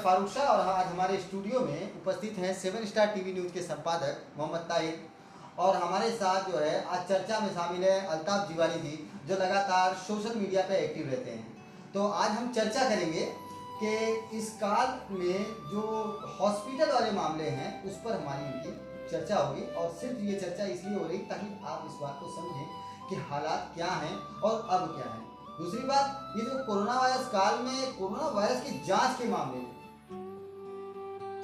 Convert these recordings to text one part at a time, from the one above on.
फारूक शाह और आज हमारे स्टूडियो में उपस्थित हैं 7 स्टार टीवी न्यूज़ के संपादक मोहम्मद ताहिर और हमारे साथ जो है आज चर्चा में शामिल है अल्ताफ जीवानी जी जो लगातार सोशल मीडिया पे एक्टिव रहते हैं। तो आज हम चर्चा करेंगे कि इस काल में जो हॉस्पिटल वाले मामले हैं उस पर हमारी इनकी चर्चा होगी और सिर्फ ये चर्चा इसलिए हो रही ताकि आप इस बात को समझें कि हालात क्या हैं और अब क्या है। दूसरी बात, ये जो कोरोना वायरस काल में कोरोना वायरस की जांच के मामले में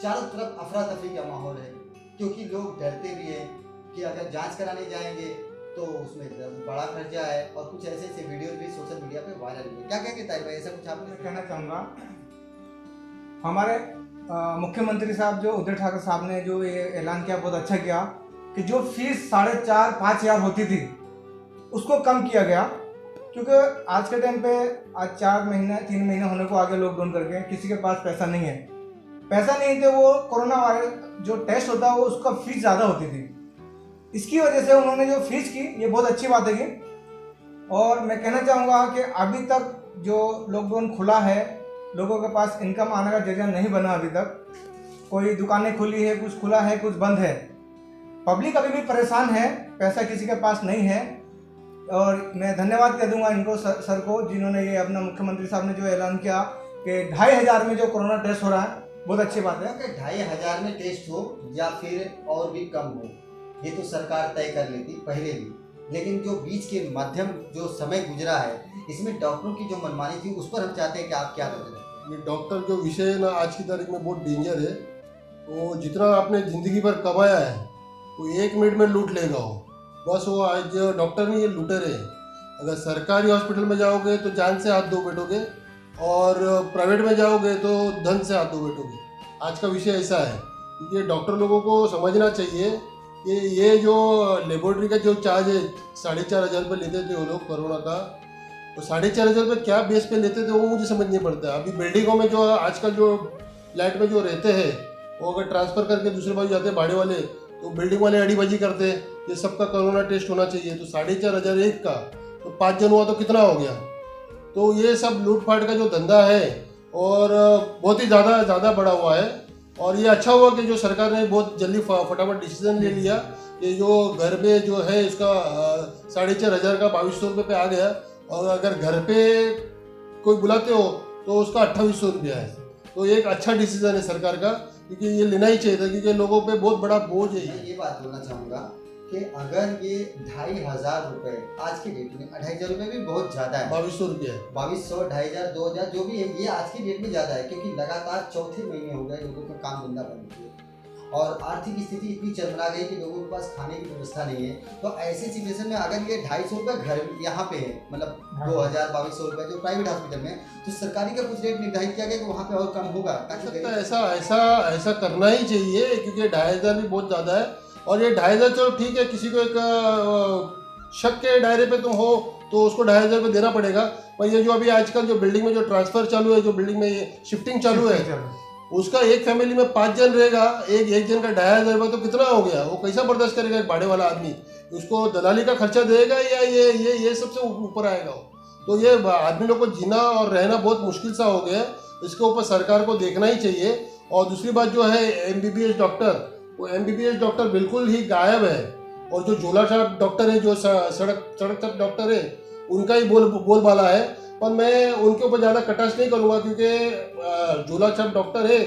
चारों तरफ अफरा तफरी का माहौल है क्योंकि लोग डरते भी हैं कि अगर जांच कराने जाएंगे तो उसमें बड़ा खर्चा है और कुछ ऐसे ऐसे वीडियो भी सोशल मीडिया पे वायरल हुए। क्या कहेंगे ताहिर भाई, ऐसा कुछ आप कहना चाहूँगा। हमारे मुख्यमंत्री साहब जो उद्धव ठाकरे साहब ने जो ये ऐलान किया बहुत अच्छा किया कि जो फीस 4,500-5 हज़ार होती थी उसको कम किया गया, क्योंकि आज के टाइम पे आज 3 महीने होने को आगे लॉकडाउन करके किसी के पास पैसा नहीं है। पैसा नहीं थे वो कोरोना वायरस जो टेस्ट होता है वो उसका फीस ज़्यादा होती थी। इसकी वजह से उन्होंने जो फीस की ये बहुत अच्छी बात है की। और मैं कहना चाहूँगा कि अभी तक जो लॉकडाउन खुला है लोगों के पास इनकम आने का जरिया नहीं बना। अभी तक कोई दुकानें खुली है, कुछ खुला है, कुछ बंद है। पब्लिक अभी भी परेशान है, पैसा किसी के पास नहीं है। और मैं धन्यवाद कह दूंगा इनको सर को जिन्होंने ये अपना मुख्यमंत्री साहब ने जो ऐलान किया कि 2,500 में जो कोरोना टेस्ट हो रहा है बहुत अच्छी बात है। कि 2,500 में टेस्ट हो या फिर और भी कम हो ये तो सरकार तय कर लेती पहले भी, लेकिन जो बीच के मध्यम जो समय गुजरा है इसमें डॉक्टरों की जो मनमानी थी उस पर हम चाहते हैं कि आप क्या करें। ये डॉक्टर जो विषय है ना आज की तारीख में बहुत डेंजर है। वो जितना आपने ज़िंदगी भर कमाया है वो 1 मिनट में लूट लेगा वो। बस वो आज डॉक्टर नहीं, ये लुटेरे हैं। अगर सरकारी हॉस्पिटल में जाओगे तो जान से हाथ धो बैठोगे और प्राइवेट में जाओगे तो धन से हाथ धो बैठोगे। आज का विषय ऐसा है क्योंकि डॉक्टर लोगों को समझना चाहिए कि ये जो लेबोरेटरी का जो चार्ज है 4,500 रुपये लेते थे वो लोग कोरोना का, तो 4,500 रुपये क्या बेस पे लेते थे वो मुझे समझ नहीं पड़ता। अभी बिल्डिंगों में जो आजकल जो फ्लैट में जो रहते हैं वो अगर ट्रांसफ़र करके दूसरे बाजू जाते हैं भाड़े वाले तो बिल्डिंग वाले अड़ीबाजी करते हैं ये सबका कोरोना टेस्ट होना चाहिए। तो 4,500 एक का तो 5 जन हुआ तो कितना हो गया। तो ये सब लूटपाट का जो धंधा है और बहुत ही ज़्यादा बड़ा हुआ है। और ये अच्छा हुआ कि जो सरकार ने बहुत जल्दी फटाफट डिसीजन ले लिया कि जो घर पे जो है इसका 4,500 का 2,200 रुपये पे आ गया और अगर घर पे कोई बुलाते हो तो उसका 2,800 रुपया है। तो एक अच्छा डिसीजन है सरकार का क्योंकि ये लेना ही चाहिए था क्योंकि लोगों पे बहुत बड़ा बोझ है। मैं ये बात बोलना चाहूँगा कि अगर ये 2,500 रुपये आज के डेट में 2,500 रुपये भी बहुत ज़्यादा है। 2,200 रुपया है, 2,200, 2,500, 2,000 जो भी है ये आज की डेट में ज़्यादा है क्योंकि लगातार चौथे महीने हो गए लोगों का काम धंधा बंद किया और आर्थिक स्थिति इतनी चरमरा गई कि लोगों के पास खाने की व्यवस्था नहीं है। तो ऐसी सिचुएशन में अगर ये 250 रुपये घर यहाँ पे है मतलब 2,000, 2,200 रुपये जो प्राइवेट हॉस्पिटल में, तो सरकारी का कुछ रेट निर्धारित किया गया कि वहाँ पे और कम होगा ताकि ऐसा करना ही चाहिए क्योंकि 2,500 भी बहुत ज़्यादा है। और ये 2,500 चलो ठीक है, किसी को एक शक के दायरे पे तुम हो तो उसको 2,500 रुपये देना पड़ेगा। पर ये जो अभी आजकल जो बिल्डिंग में जो ट्रांसफ़र चालू है, जो बिल्डिंग में ये शिफ्टिंग चालू है उसका एक फैमिली में 5 जन रहेगा, एक जन का 2,500 रुपये तो कितना हो गया। वो कैसा बर्दाश्त करेगा एक भाड़े वाला आदमी, उसको दलाली का खर्चा देगा या ये सबसे ऊपर आएगा वो। तो ये आदमी लोग को जीना और रहना बहुत मुश्किल सा हो गया। इसके ऊपर सरकार को देखना ही चाहिए। और दूसरी बात जो है MBBS डॉक्टर, वो MBBS डॉक्टर बिल्कुल ही गायब है। और जो झोला छाप डॉक्टर है, जो सड़क छाप डॉक्टर है, उनका ही बोलबाला है। पर मैं उनके ऊपर ज़्यादा कटाक्ष नहीं करूँगा क्योंकि झोला छाप डॉक्टर है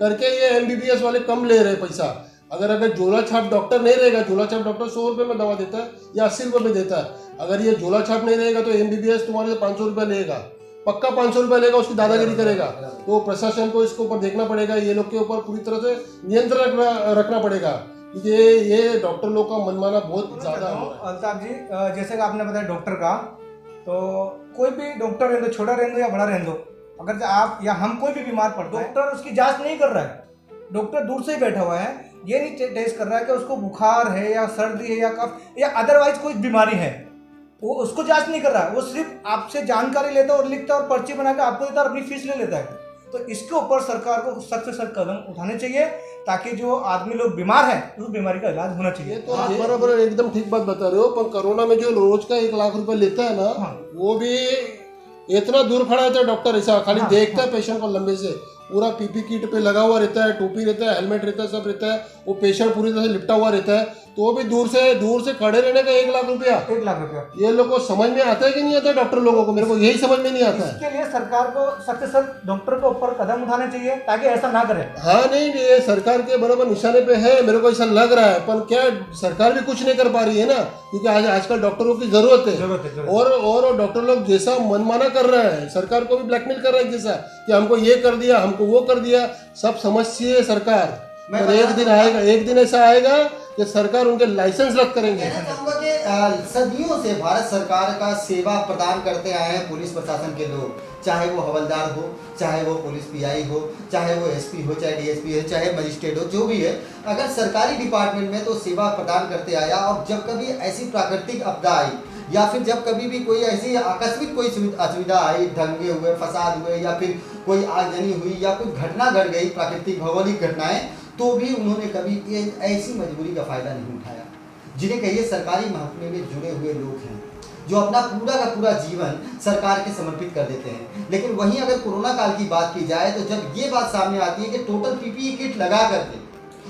करके ये MBBS वाले कम ले रहे पैसा। अगर झोला छाप डॉक्टर नहीं रहेगा, झोला छाप डॉक्टर 100 रुपये में दवा देता है या 80 रुपये में देता है। अगर ये झोला छाप नहीं रहेगा तो MBBS तुम्हारे से 500 रुपये लेगा, पक्का 500 रुपये लेगा, उसकी दादागिरी करेगा। तो प्रशासन को इसके ऊपर देखना पड़ेगा, ये लोग के ऊपर पूरी तरह से नियंत्रण रखना पड़ेगा क्योंकि ये डॉक्टर लोग का मनमाना बहुत ज़्यादा है। अल्ताफ जी, जैसे कि आपने बताया डॉक्टर का, तो कोई भी डॉक्टर रहने दो, छोटा रहने दो या बड़ा रहने दो, अगर आप या हम कोई भी बीमार पड़ता है डॉक्टर उसकी जांच नहीं कर रहा है। डॉक्टर दूर से ही बैठा हुआ है, ये नहीं टेस्ट कर रहा है कि उसको बुखार है या सर्दी है या कफ या अदरवाइज कोई बीमारी है, वो उसको जांच नहीं कर रहा है। वो सिर्फ आपसे जानकारी लेता है और लिखता है और पर्ची बना के आपको देता है और अपनी फीस ले लेता है। तो इसके ऊपर सरकार को सख्त से सख्त कदम उठाने चाहिए ताकि जो आदमी लोग बीमार हैं उस बीमारी का इलाज होना चाहिए। तो बराबर एकदम ठीक बात बता रहे हो। पर कोरोना में जो रोज का 1 लाख रुपए लेता है ना, वो भी इतना दूर खड़ा रहता है डॉक्टर, ऐसा खाली देखता है पेशेंट को लंबे से पूरा पीपी किट पे लगा हुआ रहता है, टोपी रहता है, हेलमेट रहता है, सब रहता है। वो पेशेंट पूरी तरह से लिपटा हुआ रहता है, तो वो भी दूर से खड़े रहने का 1 लाख रुपया। 1 लाख रुपया। ये लोग को समझ में आता है कि नहीं आता डॉक्टर लोगों को? मेरे को यही समझ में नहीं आता है। इसके लिए सरकार को सबसे सख्त डॉक्टर के ऊपर कदम उठाने चाहिए ताकि ऐसा ना करे। हाँ नहीं, ये सरकार के बराबर निशाने पे है, मेरे को ऐसा लग रहा है। पर क्या सरकार भी कुछ नहीं कर पा रही है ना, क्योंकि आजकल डॉक्टरों की जरूरत है। और डॉक्टर लोग जैसा मनमाना कर रहे हैं, सरकार को भी ब्लैकमेल कर रहे हैं जैसा कि हमको ये कर दिया, हमको वो कर दिया। सब समझती है सरकार, पर एक दिन आएगा, एक दिन ऐसा आएगा कि सरकार उनके लाइसेंस रद्द करेंगे। कहना चाहूंगा कि सदियों से भारत सरकार का सेवा प्रदान करते आए हैं पुलिस प्रशासन के लोग, चाहे वो हवलदार हो, चाहे वो पुलिस पीआई हो, चाहे वो एसपी हो, चाहे डीएसपी हो, चाहे मजिस्ट्रेट हो, जो भी है, अगर सरकारी डिपार्टमेंट में तो सेवा प्रदान करते आया। और जब कभी ऐसी प्राकृतिक आपदा आई या फिर जब कभी भी कोई ऐसी आकस्मिक कोई असुविधा आई, दंगे हुए, फसाद हुए या फिर कोई आगजनी हुई या कोई घटना घट गई, प्राकृतिक भौगोलिक घटनाएं, तो भी उन्होंने कभी ऐसी मजबूरी का फायदा नहीं उठाया। जिन्हें कहिए सरकारी महकमे में जुड़े हुए लोग हैं जो अपना पूरा का पूरा जीवन सरकार के समर्पित कर देते हैं। लेकिन वहीं अगर कोरोना काल की बात की जाए तो जब ये बात सामने आती है कि टोटल पीपीई किट लगा करके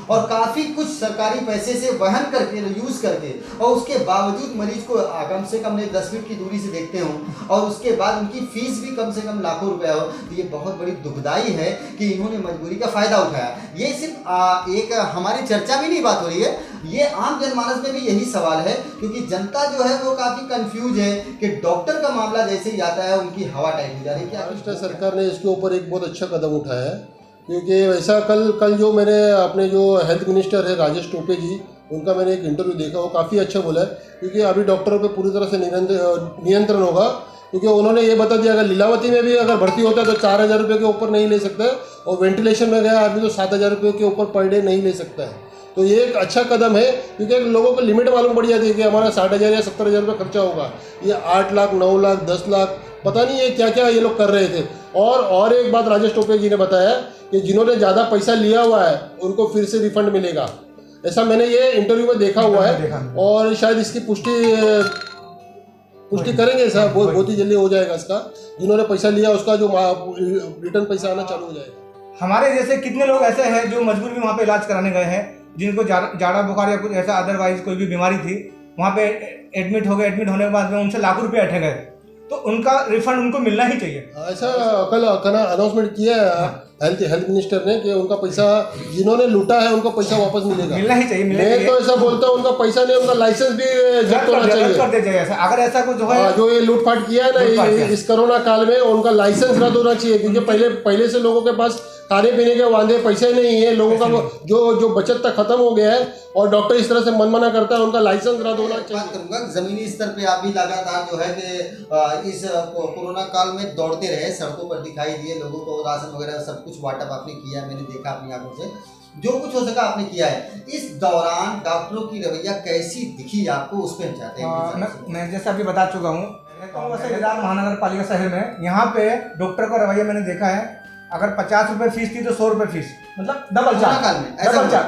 और काफ़ी कुछ सरकारी पैसे से वहन करके, यूज़ करके, और उसके बावजूद मरीज को कम से कम 10 फीट की दूरी से देखते हों और उसके बाद उनकी फीस भी कम से कम लाखों रुपया हो, तो ये बहुत बड़ी दुखदाई है कि इन्होंने मजबूरी का फ़ायदा उठाया। ये सिर्फ एक हमारी चर्चा में नहीं बात हो रही है, ये आम जनमानस में भी यही सवाल है, क्योंकि जनता जो है वो काफ़ी कंफ्यूज है कि डॉक्टर का मामला जैसे ही आता है उनकी हवा टाइट हो जा रही है। महाराष्ट्र सरकार ने इसके ऊपर एक बहुत अच्छा कदम उठाया है, क्योंकि वैसा कल जो मैंने अपने जो हेल्थ मिनिस्टर है राजेश टोपे जी, उनका मैंने एक इंटरव्यू देखा, वो काफ़ी अच्छा बोला है। क्योंकि अभी डॉक्टरों पे पूरी तरह से नियंत्रण होगा, क्योंकि उन्होंने ये बता दिया अगर लीलावती में भी अगर भर्ती होता है तो 4000 रुपये के ऊपर नहीं ले सकता है, और वेंटिलेशन में गया आदमी तो 7000 रुपये के ऊपर पर डे नहीं ले सकता है। तो ये एक अच्छा कदम है, क्योंकि लोगों को लिमिट मालूम पड़ जाती है कि हमारा 60,000 या 70,000 रुपये खर्चा होगा। ये 8 लाख 9 लाख 10 लाख पता नहीं ये क्या क्या ये लोग कर रहे थे। और एक बात राजेश टोपे जी ने बताया कि जिन्होंने ज़्यादा पैसा लिया हुआ है उनको फिर से रिफंड मिलेगा, ऐसा मैंने ये इंटरव्यू में देखा हुआ है। और शायद इसकी पुष्टि करेंगे साहब, बहुत ही जल्दी हो जाएगा इसका। जिन्होंने पैसा लिया उसका जो रिटर्न पैसा आना चालू हो जाएगा। हमारे जैसे कितने लोग ऐसे हैं जो मजबूर भी वहाँ पे इलाज कराने गए हैं, जिनको जाड़ा बुखार या कुछ ऐसा अदरवाइज कोई भी बीमारी थी, वहाँ पे एडमिट हो गए। एडमिट होने के बाद में उनसे लाखों रुपये अटक गए, तो उनका रिफंड उनको मिलना ही चाहिए। ऐसा कल अनाउंसमेंट किया है हेल्थ मिनिस्टर ने कि उनका पैसा जिन्होंने लूटा है उनको पैसा वापस मिलेगा, मिलना ही चाहिए। मैं तो ऐसा बोलता हूँ उनका पैसा नहीं, उनका लाइसेंस भी जब्त होना चाहिए। अगर ऐसा कुछ जो ये लूटपाट किया है ना इस कोरोना काल में, उनका लाइसेंस रद्द होना चाहिए, क्योंकि पहले से लोगों के पास खाने पीने के वांदे पैसे नहीं है, लोगों का जो बचत तक खत्म हो गया है, और डॉक्टर इस तरह से मनमाना करता है, उनका लाइसेंस रद्द होना चाहिए। बात करूंगा जमीनी स्तर पे आप भी लगातार जो है कि इस कोरोना काल में दौड़ते रहे, सड़कों पर दिखाई दिए, लोगों को राशन वगैरह सब कुछ वाटअप आपने किया है, मैंने देखा अपनी आंखों से, जो कुछ हो सका आपने किया है। इस दौरान डॉक्टरों की रवैया कैसी दिखी आपको, उस पर चाहते हैं? मैं जैसे अभी बता चुका हूँ, महानगर पालिका शहर में यहाँ पे डॉक्टर का रवैया मैंने देखा है, अगर 50 रुपये फीस थी तो 100 रुपये फीस, मतलब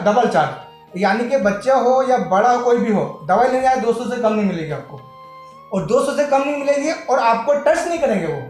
डबल चार्ज। यानी कि बच्चा हो या बड़ा हो, कोई भी हो, दवाई लेने आए 200 से कम नहीं मिलेगी आपको, और 200 से कम नहीं मिलेगी, और आपको टच नहीं करेंगे वो।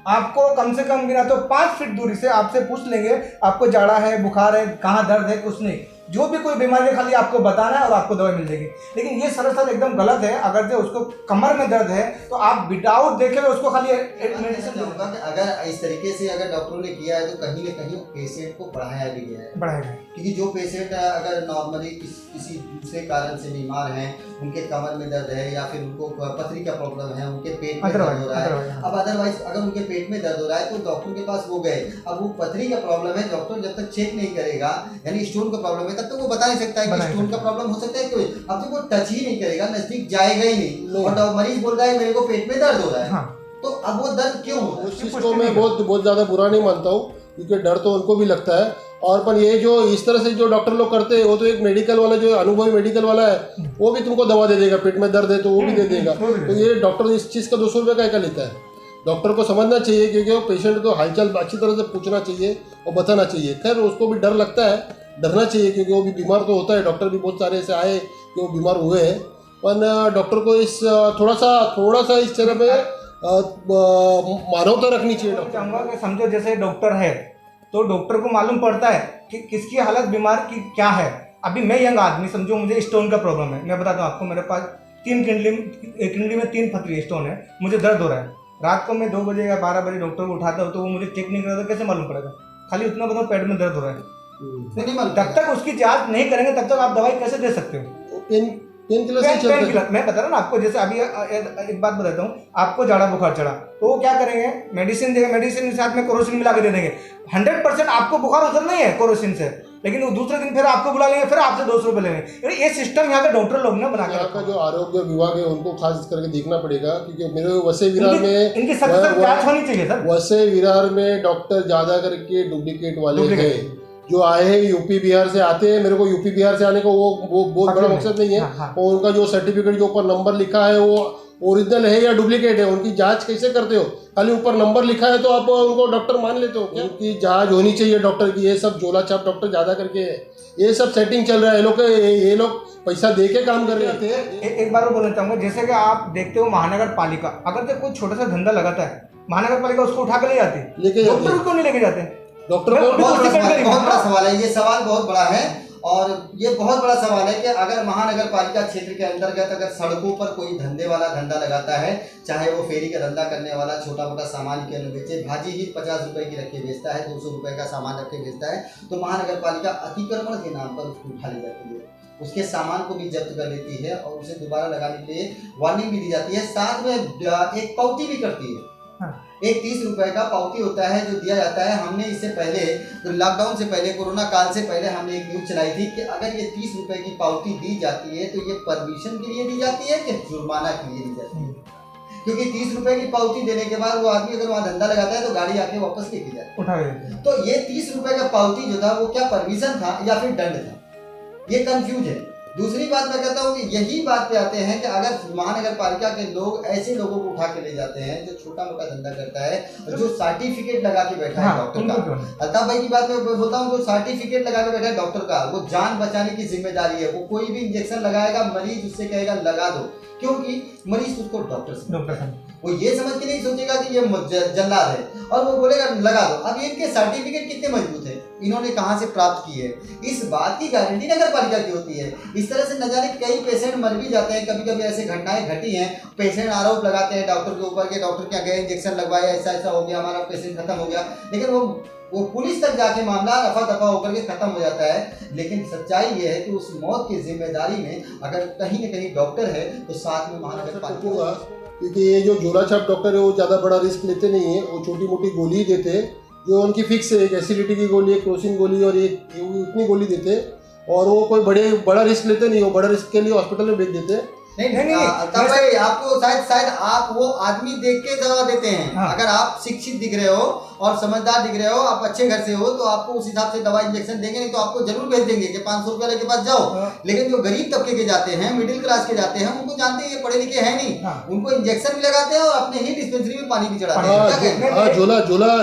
आपको कम से कम बिना तो 5 फीट दूरी से आपसे पूछ लेंगे आपको जाड़ा है, बुखार है, कहाँ दर्द है, कुछ नहीं, जो भी कोई बीमारी है खाली आपको बताना है और आपको दवाई मिल जाएगी। लेकिन ये सरासर एकदम गलत है। अगर जो उसको कमर में दर्द है तो आप विदाउट देखे हुए उसको खाली मेडिसिन दूंगा। अगर इस तरीके से अगर डॉक्टरों ने किया है तो कहीं न कहीं पेशेंट को बढ़ाया भी गया है, क्योंकि जो पेशेंट अगर नॉर्मली किसी दूसरे कारण से बीमार हैं, उनके कमर में दर्द है या फिर उनको पथरी का प्रॉब्लम है, उनके पेट में दर्द हो रहा है, अब अदरवाइज अगर उनके पेट में दर्द हो रहा है तो डॉक्टर के पास वो गए, अब वो पथरी का प्रॉब्लम है, डॉक्टर जब तक चेक नहीं करेगा, यानी स्टोन का प्रॉब्लम है, तब तक वो बता नहीं सकता है कि स्टोन का प्रॉब्लम हो सकता है कोई, अब तक वो टच ही नहीं करेगा, नजदीक जाएगा ही नहीं, और मरीज बोल रहा है मेरे को पेट में दर्द हो रहा है, तो अब वो दर्द क्यों हो रहा है? उस चीज़ को मैं बहुत ज़्यादा बुरा नहीं मानता हूँ, क्योंकि डर तो उनको भी लगता है। और पर ये जो इस तरह से जो डॉक्टर लोग करते हैं, वो तो एक मेडिकल वाला जो अनुभवी मेडिकल वाला है वो भी तुमको दवा दे देगा, पेट में दर्द है तो वो भी दे देगा, तो ये डॉक्टर इस चीज़ का 200 रुपये का लेता है। डॉक्टर को समझना चाहिए, क्योंकि वो पेशेंट को हालचाल अच्छी तरह से पूछना चाहिए और बताना चाहिए। खैर उसको भी डर लगता है, डरना चाहिए, क्योंकि वो भी बीमार तो होता है, डॉक्टर भी बहुत सारे ऐसे आए कि वो बीमार हुए हैं, पर डॉक्टर को इस थोड़ा सा इस तरह में मानवता रखनी चाहिए। चाहूँगा कि समझो जैसे डॉक्टर है, तो डॉक्टर को मालूम पड़ता है कि किसकी हालत बीमार की क्या है। अभी मैं यंग आदमी, समझो मुझे स्टोन का प्रॉब्लम है, मैं बताता हूँ आपको, मेरे पास किडनी में 3 पथरी स्टोन है, मुझे दर्द हो रहा है। रात को मैं 2 बजे या 12 बजे डॉक्टर को उठाता हूँ तो वो मुझे चेक नहीं करता, कैसे मालूम पड़ेगा? खाली उतना बताओ पेट में दर्द हो रहा है, तब तक उसकी जांच नहीं करेंगे तब तक आप दवाई कैसे दे सकते हो? पेन किलर से चलता है। मैं बता रहा हूँ ना आपको, जैसे अभी एक बात बताता हूँ, आपको जाड़ा बुखार चढ़ा तो वो क्या करेंगे, मेडिसिन देंगे, मेडिसिन के साथ में कोरोसिन मिला के दे देंगे। 100% आपको बुखार उतर नहीं है कोरोसिन से, लेकिन वो दूसरे दिन फिर आपको बुला लेंगे, फिर आपसे 200 रुपये लेंगे। ये सिस्टम यहाँ के डॉक्टर लोग ने बना के यहाँ का जो आरोग्य विभाग है उनको खास करके देखना पड़ेगा, क्योंकि मेरे वैसे विरार में इनकी सख्त जांच होनी चाहिए सर। वैसे विरार में डॉक्टर ज्यादा करके डुप्लीकेट वाले हैं, जो आए हैं यूपी बिहार से आते हैं। मेरे को यूपी बिहार से आने का वो बहुत बड़ा मकसद नहीं है। और उनका जो सर्टिफिकेट जो ऊपर नंबर लिखा है वो ओरिजिनल है या डुप्लीकेट है, उनकी जांच कैसे करते हो? खाली ऊपर नंबर लिखा है तो आप उनको डॉक्टर मान लेते हो क्या? उनकी जांच होनी चाहिए डॉक्टर की। ये सब झोला छाप डॉक्टर ज्यादा करके है, ये सब सेटिंग चल रहा है। ये लोग पैसा दे के काम कर रहे थे। एक बार वो बोलना चाहूंगा, जैसे कि आप देखते हो महानगर पालिका अगर कोई छोटा सा धंधा लगाता है, महानगर पालिका उसको उठा के ले जाती है, लेके डॉक्टर को नहीं लेके जाते। डॉक्टर बहुत बड़ा सवाल है, ये सवाल बहुत बड़ा है और ये बहुत बड़ा सवाल है कि अगर महानगर पालिका क्षेत्र के अंतर्गत अगर सड़कों पर कोई धंधे वाला धंधा लगाता है, चाहे वो फेरी का धंधा करने वाला छोटा मोटा सामान के बेचे, भाजी ही 50 रुपए की रख के बेचता है, 200 रुपए का सामान रख के बेचता है, तो महानगर पालिका अतिक्रमण के नाम पर उसको उठा ली जाती है, उसके सामान को भी जब्त कर लेती है और उसे दोबारा लगाने के लिए वार्निंग भी दी जाती है, साथ में एक पावती भी करती है। एक 30 रुपए का पावती होता है जो दिया जाता है। हमने इससे पहले तो लॉकडाउन से पहले, कोरोना काल से पहले हमने एक न्यूज चलाई थी कि अगर ये 30 रुपए की पावती दी जाती है तो ये परमिशन के लिए दी जाती है कि जुर्माना के लिए दी जाती है? क्योंकि 30 रुपए की पावती देने के बाद वो आदमी अगर वहाँ धंधा लगाता है तो गाड़ी आके वापस लेके जाता है। तो ये 30 रुपए का पावती जो था वो क्या परमिशन था या फिर दंड था, ये कंफ्यूज है। दूसरी बात मैं कहता हूँ कि यही बात पे आते हैं कि अगर महानगर पालिका के लोग ऐसे लोगों को उठा के ले जाते हैं जो छोटा मोटा धंधा करता है, जो सर्टिफिकेट लगा के बैठा है डॉक्टर का, अल्ताफ भाई की बात मैं बोलता हूँ, जो सर्टिफिकेट लगा के बैठा है डॉक्टर का, वो जान बचाने की जिम्मेदारी है। वो कोई भी इंजेक्शन लगाएगा, मरीज उससे कहेगा लगा दो, क्योंकि मरीज उसको डॉक्टर से वो ये समझ के नहीं सोचेगा कि ये जल्लाद है और वो बोलेगा लगा दो। अब इनके सर्टिफिकेट कितने मजबूत है, इन्होंने कहाँ से प्राप्त की है, इस बात की गारंटी नगर पालिका की होती है। इस तरह से न जाने कई पेशेंट मर भी जाते हैं, कभी कभी ऐसे घटनाएं घटी हैं, पेशेंट आरोप लगाते हैं डॉक्टर के ऊपर के डॉक्टर क्या गए इंजेक्शन लगवाया, ऐसा ऐसा हो गया, हमारा पेशेंट खत्म हो गया, लेकिन वो पुलिस तक जाके मामला रफा दफा होकर के खत्म हो जाता है। लेकिन सच्चाई ये है कि उस मौत की जिम्मेदारी में अगर कहीं न कहीं डॉक्टर है तो साथ में महानगर पालिका, क्योंकि ये जो झोला छाप डॉक्टर है वो ज़्यादा बड़ा रिस्क लेते नहीं है, वो छोटी मोटी गोली देते हैं जो उनकी फिक्स है, एक एसिडिटी की गोली, एक क्रोसिन गोली और एक इतनी गोली देते हैं और वो कोई बड़ा रिस्क लेते नहीं, वो बड़ा रिस्क के लिए हॉस्पिटल में भेज देते हैं। नहीं भाई, आपको शायद आप वो आदमी देख के दवा देते हैं। हाँ। अगर आप शिक्षित दिख रहे हो और समझदार दिख रहे हो, आप अच्छे घर से हो, तो आपको उस हिसाब से दवा इंजेक्शन देंगे, नहीं तो आपको जरूर भेज देंगे कि 500 रुपये के पास जाओ। हाँ। लेकिन जो गरीब तबके के जाते हैं, मिडिल क्लास के जाते हैं, उनको जानते हैं ये पढ़े लिखे हैं नहीं। हाँ। उनको इंजेक्शन भी लगाते हैं और अपने ही डिस्पेंसरी में पानी भी चढ़ाते हैं।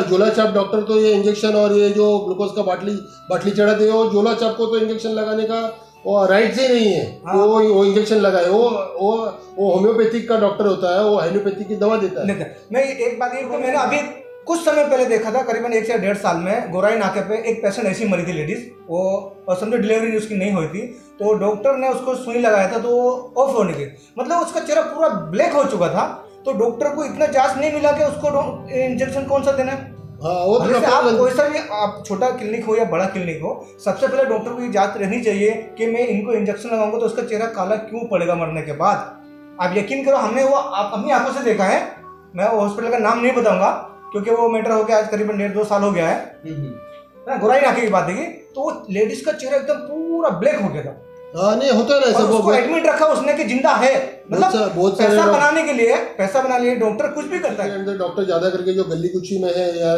झोला छाप डॉक्टर तो ये इंजेक्शन और ये जो ग्लूकोज का बाटली चढ़ाते हो, झोला छाप को तो इंजेक्शन लगाने का वो राइट से नहीं है। हाँ। वो इंजेक्शन लगाए, वो होम्योपैथिक का डॉक्टर होता है, वो एलोपैथिक की दवा देता है। मैं एक बात ये मैंने अभी कुछ समय पहले देखा था, करीबन 1 से 1.5 साल में गोराई नाके पे एक पेशेंट ऐसी मरी थी लेडीज, वो समझो डिलीवरी उसकी नहीं हुई थी, तो डॉक्टर ने उसको सुई लगाया था तो वो ऑफ होने की, मतलब उसका चेहरा पूरा ब्लैक हो चुका था, तो डॉक्टर को इतना जांच नहीं मिला कि उसको इंजेक्शन कौन सा देना है। वो तो आप कोई सा भी आप छोटा क्लिनिक हो या बड़ा क्लिनिक हो, सबसे पहले डॉक्टर को ये जांच रहनी चाहिए कि मैं इनको इंजेक्शन लगाऊंगा तो उसका चेहरा काला क्यों पड़ेगा मरने के बाद। आप यकीन करो, हमने वो अपनी आंखों से देखा है। मैं वो हॉस्पिटल का नाम नहीं बताऊंगा क्योंकि वो मैटर हो गया आज करीबन 1.5-2 साल हो गया है। गोराई नाके की बात है, तो वो लेडीज का चेहरा एकदम पूरा ब्लैक हो गया था। नहीं होता है ऐसा, वो एडमिट रखा उसने कि जिंदा है, मतलब बहुत पैसा बनाने के लिए डॉक्टर कुछ भी करता है। डॉक्टर ज्यादा करके जो गली कुची में है या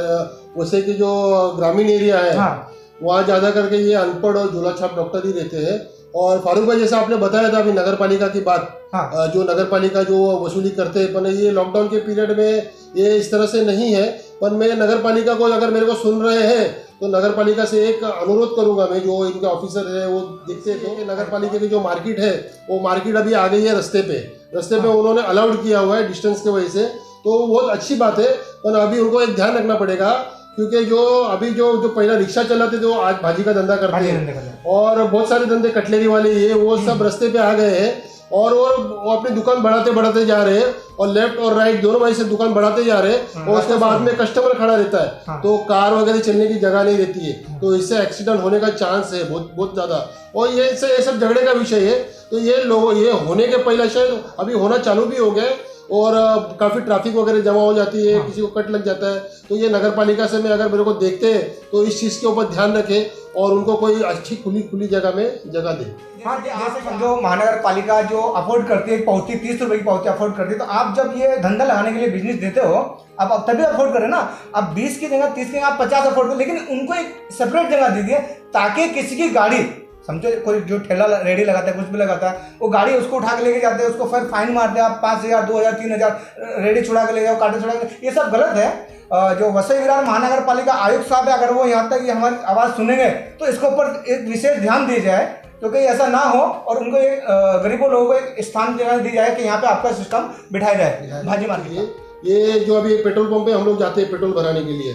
वैसे के जो ग्रामीण एरिया है, हाँ। वहाँ ज्यादा करके ये अनपढ़ और झोला छाप डॉक्टर ही रहते हैं। और फारूक भाई जैसा आपने बताया था अभी नगर पालिका की बात, हाँ। जो नगर पालिका जो वसूली करते हैं, पर ये लॉकडाउन के पीरियड में ये इस तरह से नहीं है। पर मैं नगर पालिका को, अगर मेरे को सुन रहे हैं तो नगर पालिका से एक अनुरोध करूंगा मैं, जो इनके ऑफिसर है वो दिखते थे कि नगर पालिका की जो मार्केट है वो मार्केट अभी आ गई है रास्ते पे उन्होंने अलाउड किया हुआ है डिस्टेंस की वजह से, तो बहुत अच्छी बात है। पर अभी उनको एक ध्यान रखना पड़ेगा क्योंकि जो अभी जो पहला रिक्शा चलाते थे वो आज भाजी का धंधा करते हैं, और बहुत सारे धंधे कटलेरी वाले ये वो सब रास्ते पे आ गए हैं, और वो अपनी दुकान बढ़ाते जा रहे हैं, और लेफ्ट और राइट दोनों भाई से दुकान बढ़ाते जा रहे हैं, और उसके बाद में कस्टमर खड़ा रहता है, तो कार वगैरह चलने की जगह नहीं रहती है, तो इससे एक्सीडेंट होने का चांस है बहुत ज़्यादा। और ये सब झगड़े का विषय है, तो ये होने के पहले शायद अभी होना चालू भी हो गया, और काफ़ी ट्रैफिक वगैरह जमा हो जाती है, किसी को कट लग जाता है, तो ये नगर पालिका से में अगर मेरे को देखते हैं तो इस चीज़ के ऊपर ध्यान रखें और उनको कोई अच्छी खुली जगह में जगह दें। हाँ, जैसे समझो महानगर पालिका जो अफोर्ड करती है, पावती 30 रुपए की पावती अफोर्ड करती है, तो आप जब ये धंधा लगाने के लिए बिजनेस देते हो, आप तभी अफोर्ड करें ना। आप 20 की जगह 30 की आप 50 अफोर्ड करो, लेकिन उनको एक सेपरेट जगह दीजिए ताकि किसी की गाड़ी, समझो कोई जो ठेला रेडी लगाता है, कुछ भी लगाता है, वो गाड़ी उसको उठा के लेके जाते हैं, उसको फिर फाइन मारते हैं, आप 5,000 2,000 3,000 रेडी छुड़ा के ले जाओ, कांटे छुड़ा के, ये सब गलत है। जो वसई विरार महानगर पालिका आयुक्त साहब है, अगर वो यहाँ तक हमारी आवाज़ सुनेंगे तो इसके ऊपर एक विशेष ध्यान दिया जाए, क्योंकि ऐसा ना हो, और उनको एक गरीबों लोगों को एक स्थान जगह दी जाए कि यहाँ पे आपका सिस्टम बिठाया जाए भाजी मार्केट। ये जो अभी पेट्रोल पंप पे हम लोग जाते हैं पेट्रोल भराने के लिए,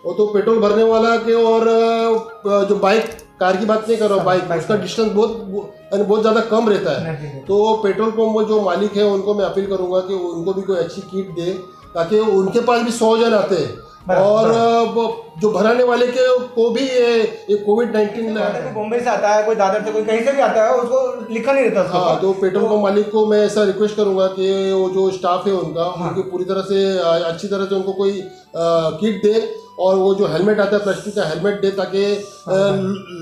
वो तो पेट्रोल भरने वाला के और जो बाइक, कार की बात नहीं कर रहा हूँ, बाइक उसका डिस्टेंस बहुत ज़्यादा कम रहता है, तो पेट्रोल पंप जो मालिक है उनको मैं अपील करूँगा कि उनको भी कोई अच्छी किट दे, ताकि उनके पास भी 100 जन आते हैं, और जो भराने वाले को भी ये कोविड-19 बॉम्बे से आता है, कोई दादर से, कोई कहीं से भी आता है, उसको लिखा नहीं रहता। हाँ, तो पेट्रोल पंप मालिक को मैं ऐसा रिक्वेस्ट करूंगा कि वो जो स्टाफ है उनका, उनकी पूरी तरह से अच्छी तरह से उनको कोई किट दे, और वो जो हेलमेट आता है प्लास्टिक का हेलमेट दे, ताकि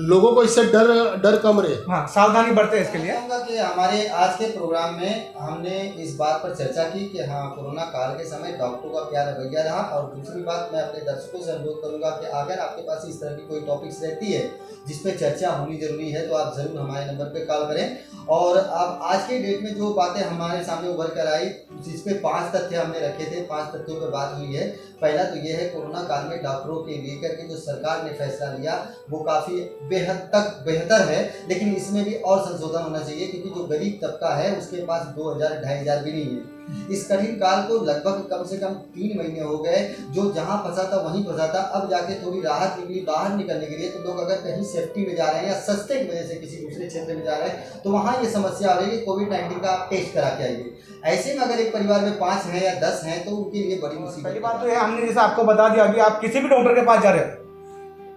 लोगों को इससे डर कम रहे। हाँ, सावधानी बरते इसके लिए। कि हमारे आज के प्रोग्राम में हमने इस बात पर चर्चा की कि हाँ, कोरोना काल के समय डॉक्टरों का क्या रवैया रहा, और दूसरी बात मैं अपने दर्शकों से अनुरोध करूंगा कि अगर आपके पास इस तरह की कोई टॉपिक्स रहती है जिस पे चर्चा होनी जरूरी है, तो आप जरूर हमारे नंबर पे कॉल करें। और अब आज के डेट में जो बातें हमारे सामने उभर कर आई, जिस पे 5 तथ्य हमने रखे थे, 5 तथ्यों पर बात हुई है। पहला तो ये है, कोरोना काल में डॉक्टरों के लेकर के जो सरकार ने फैसला लिया वो काफ़ी बेहद तक बेहतर है, लेकिन इसमें भी और संशोधन होना चाहिए, क्योंकि जो गरीब तबका है उसके पास 2,000-2,500 भी नहीं है। इस कठिन काल को लगभग कम से कम 3 महीने हो गए, जो जहां फंसा था वहीं फंसा था, अब जाके थोड़ी राहत निकली बाहर निकलने के लिए। तो लोग अगर कहीं सेफ्टी में जा रहे हैं या सस्ते की वजह से किसी दूसरे क्षेत्र में जा रहे हैं, तो वहाँ ये समस्या आ रही है कि कोविड-19 का आप टेस्ट करा के आइए। ऐसे में अगर एक परिवार में 5 हैं या 10 हैं तो उनके लिए बड़ी मुसीबत। पहली बात तो ये, हमने जैसे आपको बता दिया, अभी आप किसी भी डॉक्टर के पास जा रहे हो,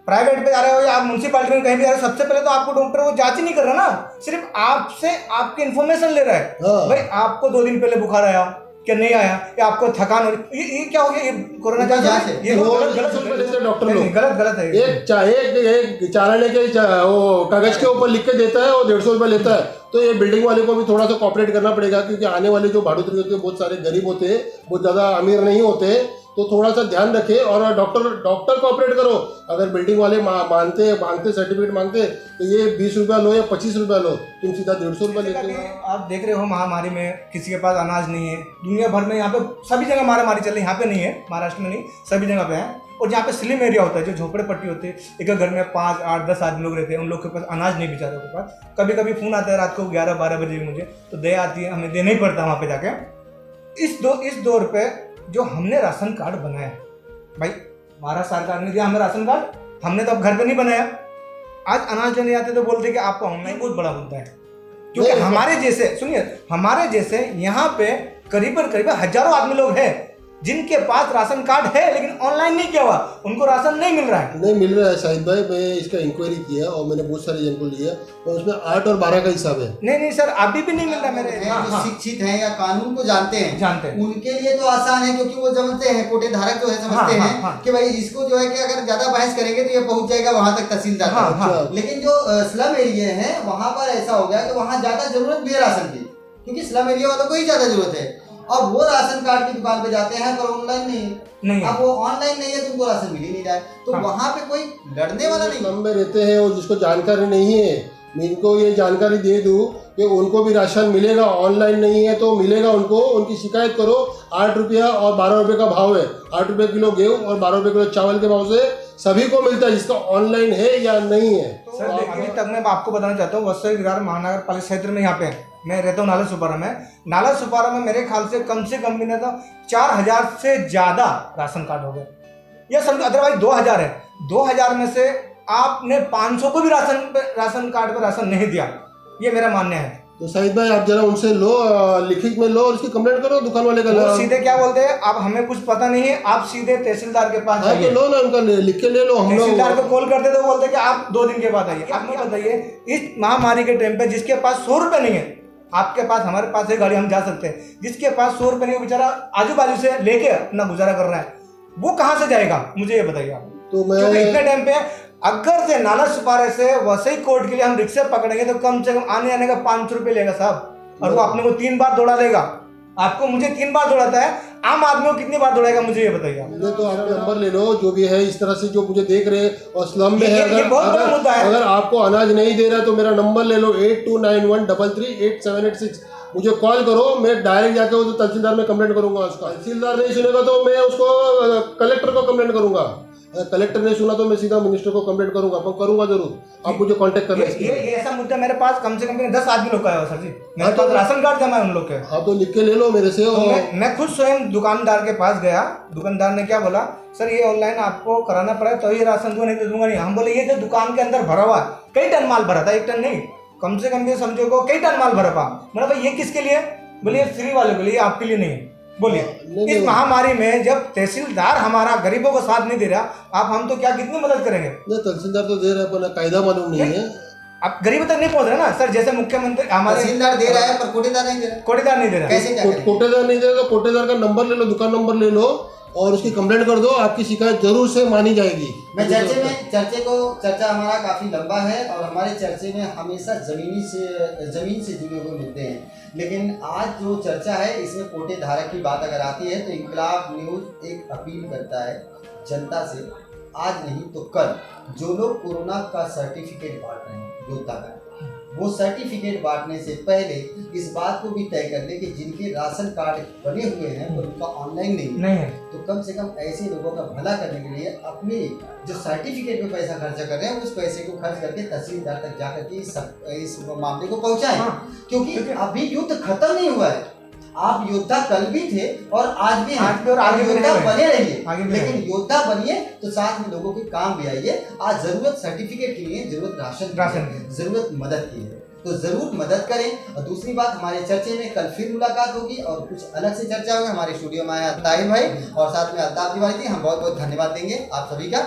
प्राइवेट पे जा रहे हो या आप म्यूनसिपालिटी में कहीं भी जा रहे हो, सबसे पहले तो आपको डॉक्टर वो जांच ही नहीं कर रहा ना, सिर्फ आपसे आपकी इन्फॉर्मेशन ले रहा है। भाई आपको 2 दिन पहले बुखार आया क्या नहीं आया, या आपको थकान हो रही, ये क्या हो गया, ये कोरोना जांच है, ये डॉक्टर लोग गलत है। एक चालाने के वो कागज के ऊपर लिख के देता है और 150 रुपये लेता है, तो ये बिल्डिंग वाले को भी थोड़ा सा कॉपरेट करना पड़ेगा, क्योंकि आने वाले जो भाड़ुत्री होते हैं बहुत सारे गरीब होते हैं, बहुत ज़्यादा अमीर नहीं होते, तो थोड़ा सा ध्यान रखें और डॉक्टर कोऑपरेट करो। अगर बिल्डिंग वाले मांगते सर्टिफिकेट मांगते, तो ये 20 रुपया लो या 25 रुपया लो, तुम सीधा 150 रुपया लेते हो। आप देख रहे हो महामारी में किसी के पास अनाज नहीं है, दुनिया भर में यहाँ पे सभी जगह मारामारी चल रही है, यहाँ पे नहीं है, महाराष्ट्र में नहीं, सभी जगह पे है। और जहाँ पे स्लिम एरिया होता है, जो झोपड़े पट्टी होती है, एक घर में 5, 8, 10 आदमी लोग रहते हैं, उन लोग के पास अनाज नहीं बेचारे के पास। कभी कभी फ़ोन आता है रात को 11-12 बजे भी मुझे, तो दया आती है, हमें देना ही पड़ता है वहाँ पे जाके। इस दौर पे जो हमने राशन कार्ड बनाया, भाई महाराष्ट्र सरकार ने दिया हमें राशन कार्ड, हमने तो अब घर पे नहीं बनाया। आज अनाज लेने जाते तो बोलते कि आपका ऑनलाइन बहुत बड़ा मुद्दा है, क्योंकि हमारे जैसे, सुनिए, हमारे जैसे यहाँ पे करीबन हजारों आदमी लोग हैं जिनके पास राशन कार्ड है लेकिन ऑनलाइन नहीं किया हुआ, उनको राशन नहीं मिल रहा है। शाहिद भाई, मैं इसका इंक्वायरी किया और मैंने बहुत सारे जन को लिया, और उसमें 8 और 12 का हिसाब है। नहीं सर, अभी भी नहीं मिल रहा मेरे। जो शिक्षित हैं या कानून को जानते हैं उनके लिए तो आसान है, क्योंकि वो समझते हैं, कोटे धारक जो है समझते हैं कि भाई इसको जो है कि अगर ज्यादा बहस करेंगे तो ये पहुंच जाएगा वहां तक तहसीलदार तक। लेकिन जो स्लम एरिया है वहां पर ऐसा हो गया कि वहां ज्यादा जरूरत भी है राशन की, क्योंकि स्लम एरिया वालों को ही ज्यादा जरूरत है, और वो राशन कार्ड की दुकान पे जाते हैं पर ऑनलाइन नहीं है। अब वो ऑनलाइन नहीं है तो उनको राशन मिल ही नहीं रहा है, तो वहाँ पे कोई लड़ने वाला नहीं। स्लम में रहते हैं और जिसको जानकारी नहीं है, मैं इनको ये जानकारी दे दूँ कि उनको भी राशन मिलेगा, ऑनलाइन नहीं है तो मिलेगा उनको। उनकी शिकायत करो। 8 रुपया और 12 रुपये का भाव है, 8 रुपये किलो गेहूँ और 12 रुपये किलो चावल के भाव से सभी को मिलता है, जिसका ऑनलाइन है या नहीं है। सर अभी तक मैं आपको बताना चाहता हूँ, वसई विरार महानगर पालिका क्षेत्र में यहाँ पे मैं रहता हूँ नाला सुपारा में। नाला सुपारा में मेरे ख्याल से कम भी नहीं था 4,000 से ज़्यादा राशन कार्ड हो गए। या समझो अदरवाइज 2000 है, 2000 में से आपने 500 को भी राशन कार्ड पर राशन नहीं दिया, ये मेरा मानना है। तो शाहिद भाई आप जरा उनसे लो, लिखित में लो और उसकी कंप्लेंट करो दुकान वाले का। वो सीधे क्या बोलते हैं, अब हमें कुछ पता नहीं है, आप सीधे तहसीलदार के पास हाँ तो जाइए। लो ना, उनका लिख के ले लो। हम लोग तहसीलदार को कॉल करते तो बोलते कि आप 2 दिन के बाद आइए। आप मुझे बताइए, इस महामारी के टाइम पे जिसके पास 100 रुपए नहीं है, आपके पास, हमारे पास है गाड़ी, हम जा सकते हैं, जिसके पास 100 रुपए नहीं, वो बेचारा आजू बाजू से लेके अपना गुजारा कर रहा है, वो कहाँ से जाएगा, मुझे ये बताइए आप। तो क्योंकि मैं इतने टाइम पे अगर से नाला सुपारे से वसई कोर्ट के लिए हम रिक्शा पकड़ेंगे तो कम से कम आने आने का 500 रुपये लेगा साहब, और वो अपने को 3 बार दौड़ा देगा। आपको, मुझे 3 बार दौड़ाता है, आम आदमी को कितनी बार दौड़ाएगा, मुझे ये बताइए आप। ये तो आप नंबर ले लो जो भी है, इस तरह से जो मुझे देख रहे हैं और स्लम में है, ये बहुत बड़ा मुद्दा है। अगर आपको अनाज नहीं दे रहा है तो मेरा नंबर ले लो 8291338786, मुझे कॉल करो, मैं डायरेक्ट जाके वो तहसीलदार में कंप्लेंट करूंगा। उसका तहसीलदार नहीं सुनेगा तो मैं उसको कलेक्टर को कंप्लेंट करूंगा, कलेक्टर ने सुना तो मैं सीधा मिनिस्टर को कंप्लेंट करूंगा, पर करूंगा जरूर। आप मुझे कांटेक्ट करना। ये ऐसा मुद्दा मेरे पास कम से कम 10 आदमी लोग का है सर जी, मेरे पास राशन कार्ड जमा है उन लोग के। हाँ तो लिख के ले लो मेरे से। तो मैं खुद स्वयं दुकानदार के पास गया, दुकानदार ने क्या बोला, सर ये ऑनलाइन आपको कराना पड़ेगा तो ही राशन दूंगा, नहीं तो दूंगा नहीं। हम बोले ये जो दुकान के अंदर भरा हुआ, कई टन माल भरा था, 1 टन नहीं, कम से कम ये समझो को कई टन माल भरा था। मैंने भाई ये किसके लिए, बोले ये फ्री वाले के लिए, आपके लिए नहीं। बोलिए, इस महामारी में जब तहसीलदार हमारा गरीबों को साथ नहीं दे रहा, आप हम तो क्या कितनी मदद करेंगे। नहीं तहसीलदार तो दे रहा है पर कायदा मालूम नहीं है, अब गरीब तक नहीं पहुंच रहा ना सर। जैसे मुख्यमंत्री हमारे तहसीलदार दे रहा है पर कोटेदार नहीं दे रहा, कोटेदार नहीं दे रहा। कैसे क्या करें? कोटेदार नहीं दे रहा तो कोटेदार का नंबर ले लो, दुकान नंबर ले लो और उसकी कंप्लेंट कर दो, आपकी शिकायत जरूर से मानी जाएगी। मैं चर्चा हमारा काफी लंबा है और हमारे चर्चे में हमेशा जमीन से जुड़े हुए मुद्दे हैं, लेकिन आज जो चर्चा है इसमें कोटे धारक की बात अगर आती है तो इंकलाब न्यूज एक अपील करता है जनता से, आज नहीं तो कल जो लोग कोरोना का सर्टिफिकेट बांट रहे हैं योद्धा का, वो सर्टिफिकेट बांटने से पहले इस बात को भी तय कर ले कि जिनके राशन कार्ड बने हुए हैं और उनका ऑनलाइन नहीं है, तो कम से कम ऐसे लोगों का भला करने के लिए अपने जो सर्टिफिकेट में पैसा खर्चा कर रहे हैं उस पैसे को खर्च करके तहसीलदार तक जाकर के इस मामले को पहुंचाएं। क्योंकि अभी युद्ध खत्म नहीं हुआ है, आप योद्धा कल भी थे और आज भी हैं और आगे योद्धा बने रहिए, लेकिन योद्धा बनिए तो साथ में लोगों के काम भी आइए। आज जरूरत सर्टिफिकेट की नहीं है, जरूरत राशन की, जरूरत मदद की है, तो जरूर मदद करें। और दूसरी बात, हमारे चर्चे में कल फिर मुलाकात होगी और कुछ अलग से चर्चा होगी। हमारे स्टूडियो में आया ताहिर भाई और साथ में अल्ताफ तिवारी थी, हम बहुत बहुत धन्यवाद देंगे आप सभी का।